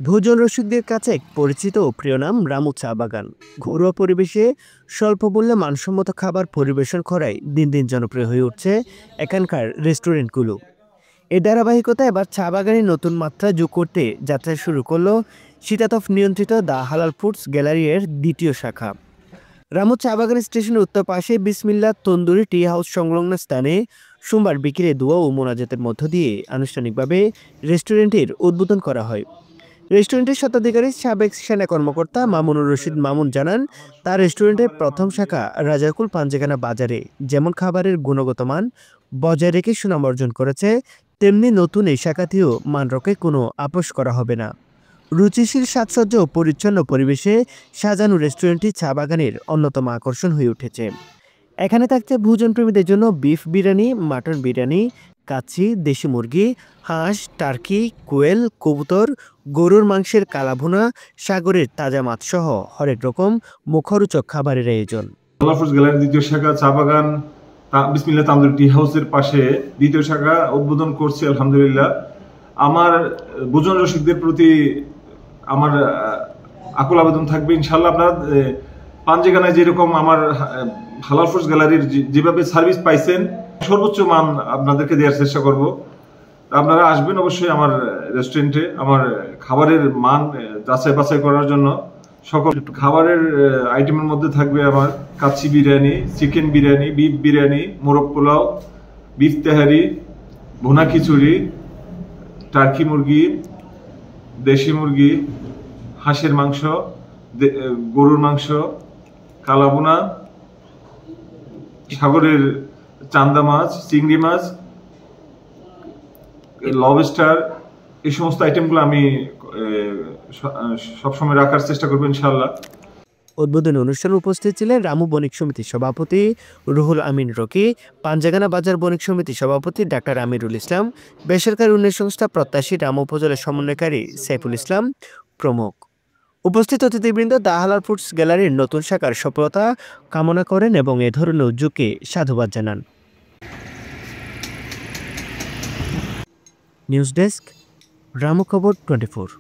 ভোজন রসিকদের কাছে এক পরিচিত ও প্রিয় নাম রামু চা বাগান। ঘরোয়া পরিবেশে স্বল্প মূল্যে মানসম্মত খাবার পরিবেশন করায় দিন দিন জনপ্রিয় হয়ে উঠছে এখানকার রেস্টুরেন্টগুলো। এই ধারাবাহিকতা এবার চা বাগানে নতুন মাত্রা যোগ করতে যাত্রা শুরু করলো শীতাতপ নিয়ন্ত্রিত দ্য হালাল ফুডস গ্যালারি এর দ্বিতীয় শাখা। রামু চা বাগান স্টেশনের উত্তর পাশে বিসমিল্লাহ তন্দুরি টি হাউস সংলগ্ন স্থানে সোমবার বিকেলে দোয়া ও মোনাজাতের মধ্য দিয়ে আনুষ্ঠানিকভাবে রেস্টুরেন্টের উদ্বোধন করা হয়। রেস্টুরেন্টের স্বত্বাধিকারী সাবেক সেনা কর্মকর্তা মামুনুর রশিদ মামুন জানান, তার রেস্টুরেন্টের প্রথম শাখা রাজাকুল পাঞ্জেখানা বাজারে যেমন খাবারের গুণগত মান বজায় রেখে সুনাম অর্জন করেছে, তেমনি নতুন এই শাখাতেও মান রক্ষে কোনো আপোষ করা হবে না। রুচিশীল সাজসজ্জা ও পরিচ্ছন্ন পরিবেশে সাজানো রেস্টুরেন্টটি চা বাগানের অন্যতম আকর্ষণ হয়ে উঠেছে। এখানে থাকছে ভোজনপ্রেমীদের জন্য বিফ বিরিয়ানি, মাটন বিরিয়ানি, কাচ্চি, দেশি মুরগি, হাঁস, টার্কি, কোয়েল, কবুতর, গরুর মাংসের কালাভুনা, সাগরের তাজা মাছসহ হরেক রকম মুখরোচক খাবারের আয়োজন। হালাল ফুডস গ্যালারির দ্বিতীয় শাখা চা বাগান বিসমিল্লাহ তন্দুরি টি হাউসের পাশে দ্বিতীয় শাখা উদ্বোধন করছি আলহামদুলিল্লাহ। আমার ভোজন রসিকদের প্রতি আমার আকুল আবেদন থাকবে, ইনশাল্লাহ আপনারা পাঞ্জেখানায় যেরকম আমার হালাল ফুডস গ্যালারির যেভাবে সার্ভিস পাইছেন সর্বোচ্চ মান আপনাদেরকে দেওয়ার চেষ্টা করব। আপনারা আসবেন অবশ্যই আমার রেস্টুরেন্টে। আমার খাবারের মান যাচাই বাছাই করার জন্য সকল খাবারের আইটেমের মধ্যে থাকবে আমার কাচ্চি বিরিয়ানি, চিকেন বিরিয়ানি, বিফ বিরিয়ানি, মোরগ পোলাও, বিফ তেহারি, ভুনা খিচুড়ি, টার্কি মুরগি, দেশি মুরগি, হাঁসের মাংস, গরুর মাংস, কালাভুনা, সাগরের চান্দা মাছ, চিংড়ি মাছ, লবস্টার, এই সমস্ত আইটেমগুলো আমি সবসময় রাখার চেষ্টা করবো ইনশাআল্লাহ। উদ্বোধনী অনুষ্ঠানে উপস্থিত ছিলেন রামু বণিক সমিতির সভাপতি রুহুল আমিন রকি, পাঞ্জেখানা বাজার বণিক সমিতির সভাপতি ডাক্তার আমিরুল ইসলাম, বেসরকারি উন্নয়ন সংস্থা প্রত্যাশী রামু উপজেলার সমন্বয়কারী সাইফুল ইসলাম প্রমুখ। উপস্থিত অতিথিবৃন্দ দ্য হালাল ফুডস গ্যালারির নতুন শাখার সফলতা কামনা করেন এবং এ ধরনের উদ্যোগকে সাধুবাদ জানান। নিউজ ডেস্ক, রামু খবর 24।